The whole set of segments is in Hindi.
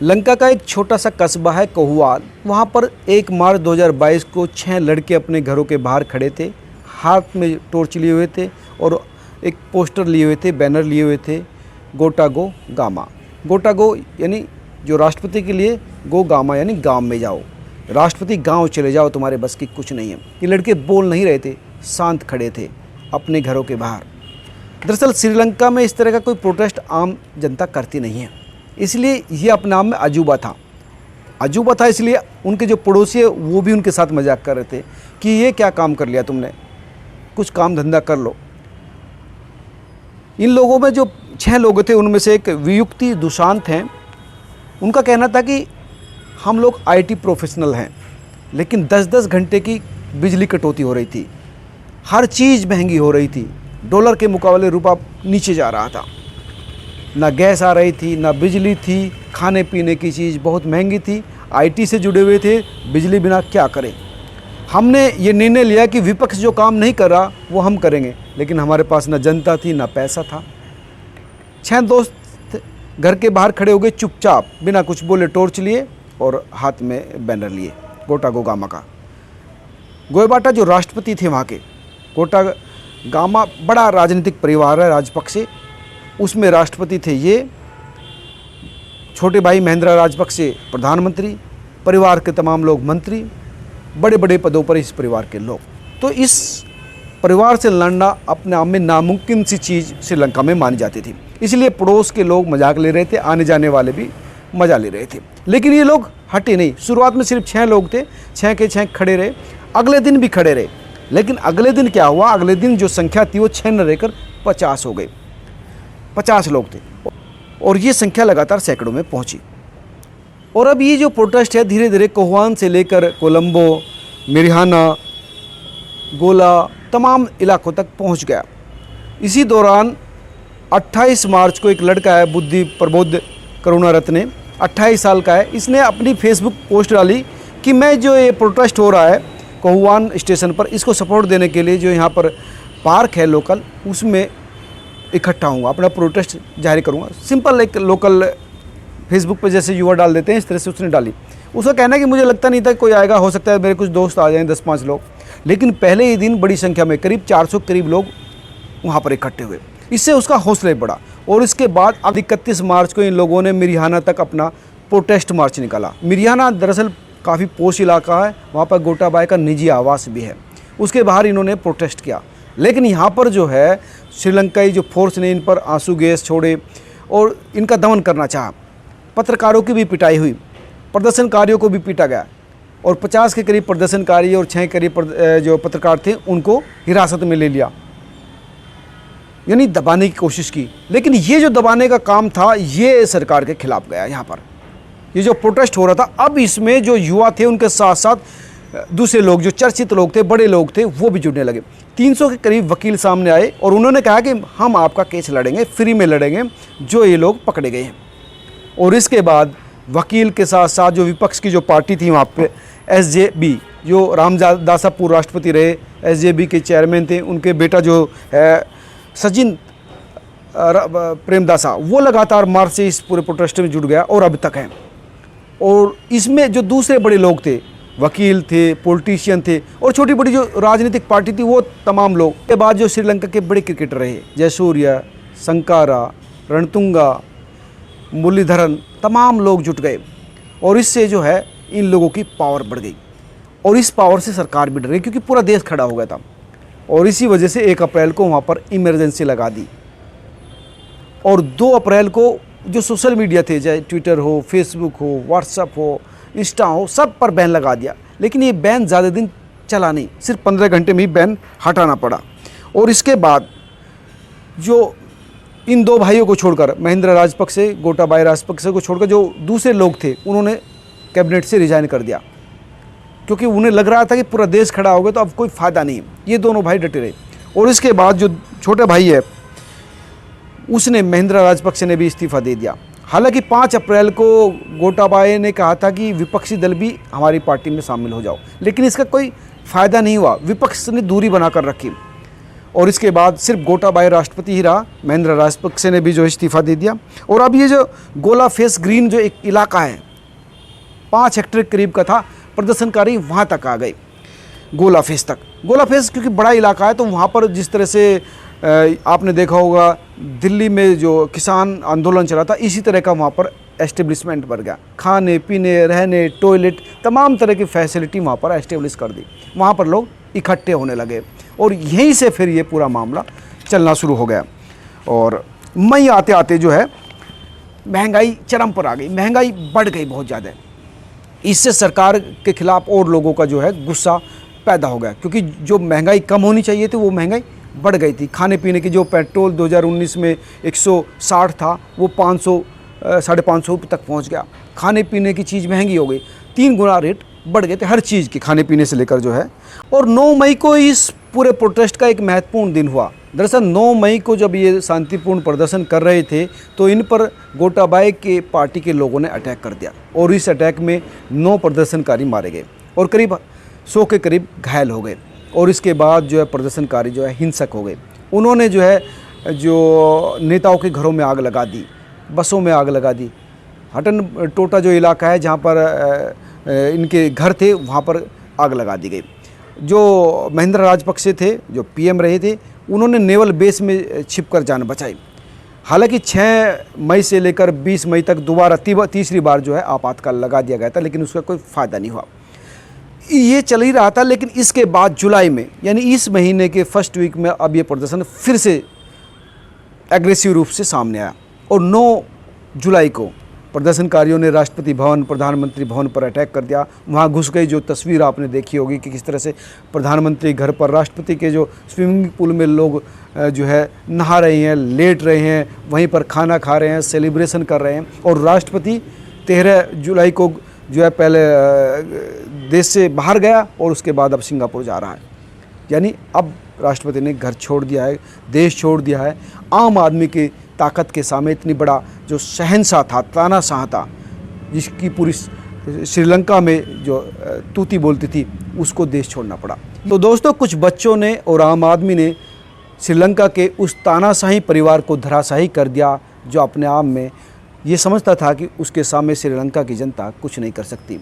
लंका का एक छोटा सा कस्बा है कोहुआल। वहाँ पर 1 मार्च 2022 को 6 लड़के अपने घरों के बाहर खड़े थे, हाथ में टॉर्च लिए हुए थे और एक पोस्टर लिए हुए थे, बैनर लिए हुए थे, गोटा गो गामा। गोटा गो यानी जो राष्ट्रपति के लिए, गो गामा यानी गांव में जाओ, राष्ट्रपति गांव चले जाओ, तुम्हारे बस की कुछ नहीं है। ये लड़के बोल नहीं रहे थे, शांत खड़े थे अपने घरों के बाहर। दरअसल श्रीलंका में इस तरह का कोई प्रोटेस्ट आम जनता करती नहीं है, इसलिए ये अपने आप में अजूबा था। अजूबा था इसलिए उनके जो पड़ोसी है वो भी उनके साथ मजाक कर रहे थे कि ये क्या काम कर लिया तुमने, कुछ काम धंधा कर लो। इन लोगों में जो 6 लोग थे उनमें से एक वियुक्ति दुशांत हैं। उनका कहना था कि हम लोग आईटी प्रोफेशनल हैं, लेकिन 10-10 घंटे की बिजली कटौती हो रही थी, हर चीज़ महंगी हो रही थी, डॉलर के मुकाबले रुपया नीचे जा रहा था, ना गैस आ रही थी, ना बिजली थी, खाने पीने की चीज़ बहुत महंगी थी। आईटी से जुड़े हुए थे, बिजली बिना क्या करें। हमने ये निर्णय लिया कि विपक्ष जो काम नहीं कर रहा वो हम करेंगे, लेकिन हमारे पास ना जनता थी ना पैसा था। 6 दोस्त घर के बाहर खड़े हो गए चुपचाप, बिना कुछ बोले, टॉर्च लिए और हाथ में बैनर लिए गोटा गो गामा का। गोयबाटा जो राष्ट्रपति थे वहाँ के, गोटा गामा बड़ा राजनीतिक परिवार है, राजपक्षे, उसमें राष्ट्रपति थे ये, छोटे भाई महेंद्र राजपक्षे प्रधानमंत्री, परिवार के तमाम लोग मंत्री, बड़े बड़े पदों पर इस परिवार के लोग। तो इस परिवार से लड़ना अपने आप में नामुमकिन सी चीज़ श्रीलंका में मानी जाती थी, इसलिए पड़ोस के लोग मजाक ले रहे थे, आने जाने वाले भी मजा ले रहे थे। लेकिन ये लोग हटे नहीं। शुरुआत में सिर्फ 6 लोग थे, 6 के 6 खड़े रहे, अगले दिन भी खड़े रहे। लेकिन अगले दिन क्या हुआ, अगले दिन जो संख्या थी वो 6 न रहकर 50 हो गई, 50 लोग थे और ये संख्या लगातार सैकड़ों में पहुंची। और अब ये जो प्रोटेस्ट है धीरे धीरे कोहुआन से लेकर कोलंबो, मिरिहाना, गोला, तमाम इलाकों तक पहुंच गया। इसी दौरान 28 मार्च को एक लड़का है, बुद्धि प्रबोध करुणारत्ने, 28 साल का है, इसने अपनी फेसबुक पोस्ट डाली कि मैं जो ये प्रोटेस्ट हो रहा है कोहुआन स्टेशन पर, इसको सपोर्ट देने के लिए जो यहाँ पर पार्क है लोकल, उसमें इकट्ठा हूँ, अपना प्रोटेस्ट जारी करूँगा। सिंपल एक लोकल फेसबुक पे जैसे युवा डाल देते हैं, इस तरह से उसने डाली। उसका कहना है कि मुझे लगता नहीं था कोई आएगा, हो सकता है मेरे कुछ दोस्त आ जाएं, 10-5 लोग। लेकिन पहले ही दिन बड़ी संख्या में करीब 400 करीब लोग वहाँ पर इकट्ठे हुए। इससे उसका हौसला बढ़ा और इसके बाद अब 31 मार्च को इन लोगों ने मिरिहाना तक अपना प्रोटेस्ट मार्च निकाला। मिरिहाना दरअसल काफ़ी पोश इलाका है, वहाँ पर गोटाबाया का निजी आवास भी है, उसके बाहर इन्होंने प्रोटेस्ट किया। लेकिन यहाँ पर जो है श्रीलंकाई जो फोर्स ने इन पर आंसू गैस छोड़े और इनका दमन करना चाहा। पत्रकारों की भी पिटाई हुई, प्रदर्शनकारियों को भी पीटा गया और 50 के करीब प्रदर्शनकारी और 6 करीब जो पत्रकार थे उनको हिरासत में ले लिया, यानी दबाने की कोशिश की। लेकिन ये जो दबाने का काम था ये सरकार के खिलाफ गया। यहाँ पर ये जो प्रोटेस्ट हो रहा था, अब इसमें जो युवा थे उनके साथ साथ दूसरे लोग जो चर्चित लोग थे, बड़े लोग थे, वो भी जुड़ने लगे। 300 के करीब वकील सामने आए और उन्होंने कहा कि हम आपका केस लड़ेंगे, फ्री में लड़ेंगे, जो ये लोग पकड़े गए हैं। और इसके बाद वकील के साथ साथ जो विपक्ष की जो पार्टी थी वहाँ पे एसजेबी, जो रामदासा पूर्व राष्ट्रपति रहे, एसजेबी के चेयरमैन थे, उनके बेटा जो है सचिन प्रेमदासा, वो लगातार मार्च से इस पूरे प्रोटेस्ट में जुड़ गया और अब तक है। और इसमें जो दूसरे बड़े लोग थे, वकील थे, पॉलिटिशियन थे और छोटी बड़ी जो राजनीतिक पार्टी थी, वो तमाम लोग के बाद जो श्रीलंका के बड़े क्रिकेटर रहे, जयसूर्या, संकारा, रणतुंगा, मुरलीधरन, तमाम लोग जुट गए और इससे जो है इन लोगों की पावर बढ़ गई और इस पावर से सरकार भी डर गई, क्योंकि पूरा देश खड़ा हो गया था। और इसी वजह से 1 अप्रैल को वहाँ पर इमरजेंसी लगा दी और 2 अप्रैल को जो सोशल मीडिया थे, चाहे ट्विटर हो, फेसबुक हो, व्हाट्सएप हो, इंस्टा हो, सब पर बैन लगा दिया। लेकिन ये बैन ज़्यादा दिन चला नहीं, सिर्फ 15 घंटे में ही बैन हटाना पड़ा। और इसके बाद जो इन 2 भाइयों को छोड़कर, महेंद्र राजपक्षे, गोटाबाया राजपक्षे को छोड़कर जो दूसरे लोग थे, उन्होंने कैबिनेट से रिजाइन कर दिया, क्योंकि उन्हें लग रहा था कि पूरा देश खड़ा हो गया तो अब कोई फ़ायदा नहीं है। ये दोनों भाई डटे रहे। और इसके बाद जो छोटा भाई है उसने, महेंद्र राजपक्षे ने भी इस्तीफ़ा दे दिया। हालांकि 5 अप्रैल को गोटाबाया ने कहा था कि विपक्षी दल भी हमारी पार्टी में शामिल हो जाओ, लेकिन इसका कोई फ़ायदा नहीं हुआ, विपक्ष ने दूरी बनाकर रखी। और इसके बाद सिर्फ गोटाबाया राष्ट्रपति ही रहा, महिंद्रा राजपक्षे ने भी जो इस्तीफ़ा दे दिया। और अब ये जो गोला फेस ग्रीन जो एक इलाका है 5 हेक्टेयर करीब का था, प्रदर्शनकारी वहाँ तक आ गए, गोला फेस तक। गोला फेस क्योंकि बड़ा इलाका है तो वहाँ पर जिस तरह से आपने देखा होगा दिल्ली में जो किसान आंदोलन चला था, इसी तरह का वहाँ पर एस्टेब्लिशमेंट बन गया। खाने पीने, रहने, टॉयलेट, तमाम तरह की फैसिलिटी वहाँ पर एस्टेब्लिश कर दी। वहाँ पर लोग इकट्ठे होने लगे और यहीं से फिर ये पूरा मामला चलना शुरू हो गया। और मई आते आते जो है महंगाई चरम पर आ गई, महंगाई बढ़ गई बहुत ज़्यादा। इससे सरकार के खिलाफ और लोगों का जो है गुस्सा पैदा हो गया, क्योंकि जो महंगाई कम होनी चाहिए थी वो महंगाई बढ़ गई थी। खाने पीने की जो पेट्रोल 2019 में 160 था वो 500 550 रुपये तक पहुंच गया। खाने पीने की चीज़ महंगी हो गई, 3 गुना रेट बढ़ गए थे हर चीज़ के, खाने पीने से लेकर जो है। और 9 मई को इस पूरे प्रोटेस्ट का एक महत्वपूर्ण दिन हुआ। दरअसल 9 मई को जब ये शांतिपूर्ण प्रदर्शन कर रहे थे तो इन पर गोटाबाया के पार्टी के लोगों ने अटैक कर दिया और इस अटैक में 9 प्रदर्शनकारी मारे गए और करीब 100 के करीब घायल हो गए। और इसके बाद जो है प्रदर्शनकारी जो है हिंसक हो गए। उन्होंने जो है जो नेताओं के घरों में आग लगा दी, बसों में आग लगा दी। हटन टोटा जो इलाका है जहाँ पर इनके घर थे वहाँ पर आग लगा दी गई। जो महिंद्रा राजपक्षे थे जो पीएम रहे थे, उन्होंने नेवल बेस में छिपकर जान बचाई। हालांकि 6 मई से लेकर 20 मई तक दोबारा तीसरी बार जो है आपातकाल लगा दिया गया था, लेकिन उसका कोई फ़ायदा नहीं हुआ। ये चल ही रहा था। लेकिन इसके बाद जुलाई में, यानी इस महीने के फर्स्ट वीक में अब ये प्रदर्शन फिर से एग्रेसिव रूप से सामने आया और 9 जुलाई को प्रदर्शनकारियों ने राष्ट्रपति भवन, प्रधानमंत्री भवन पर अटैक कर दिया। वहाँ घुस गई। जो तस्वीर आपने देखी होगी कि किस तरह से प्रधानमंत्री घर पर, राष्ट्रपति के जो स्विमिंग पूल में लोग जो है नहा रहे हैं, लेट रहे हैं, वहीं पर खाना खा रहे हैं, सेलिब्रेशन कर रहे हैं। और राष्ट्रपति 13 जुलाई को जो है पहले देश से बाहर गया और उसके बाद अब सिंगापुर जा रहा है। यानी अब राष्ट्रपति ने घर छोड़ दिया है, देश छोड़ दिया है। आम आदमी की ताकत के सामने इतनी बड़ा जो शहंशाह था, तानाशाह था, जिसकी पूरी श्रीलंका में जो तूती बोलती थी, उसको देश छोड़ना पड़ा। तो दोस्तों, कुछ बच्चों ने और आम आदमी ने श्रीलंका के उस तानाशाही परिवार को धराशाही कर दिया जो अपने आप में ये समझता था कि उसके सामने श्रीलंका की जनता कुछ नहीं कर सकती।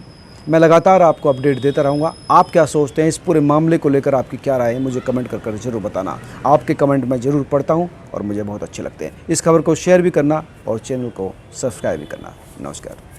मैं लगातार आपको अपडेट देता रहूँगा। आप क्या सोचते हैं इस पूरे मामले को लेकर, आपकी क्या राय है, मुझे कमेंट कर ज़रूर बताना। आपके कमेंट मैं ज़रूर पढ़ता हूँ और मुझे बहुत अच्छे लगते हैं। इस खबर को शेयर भी करना और चैनल को सब्सक्राइब भी करना। नमस्कार।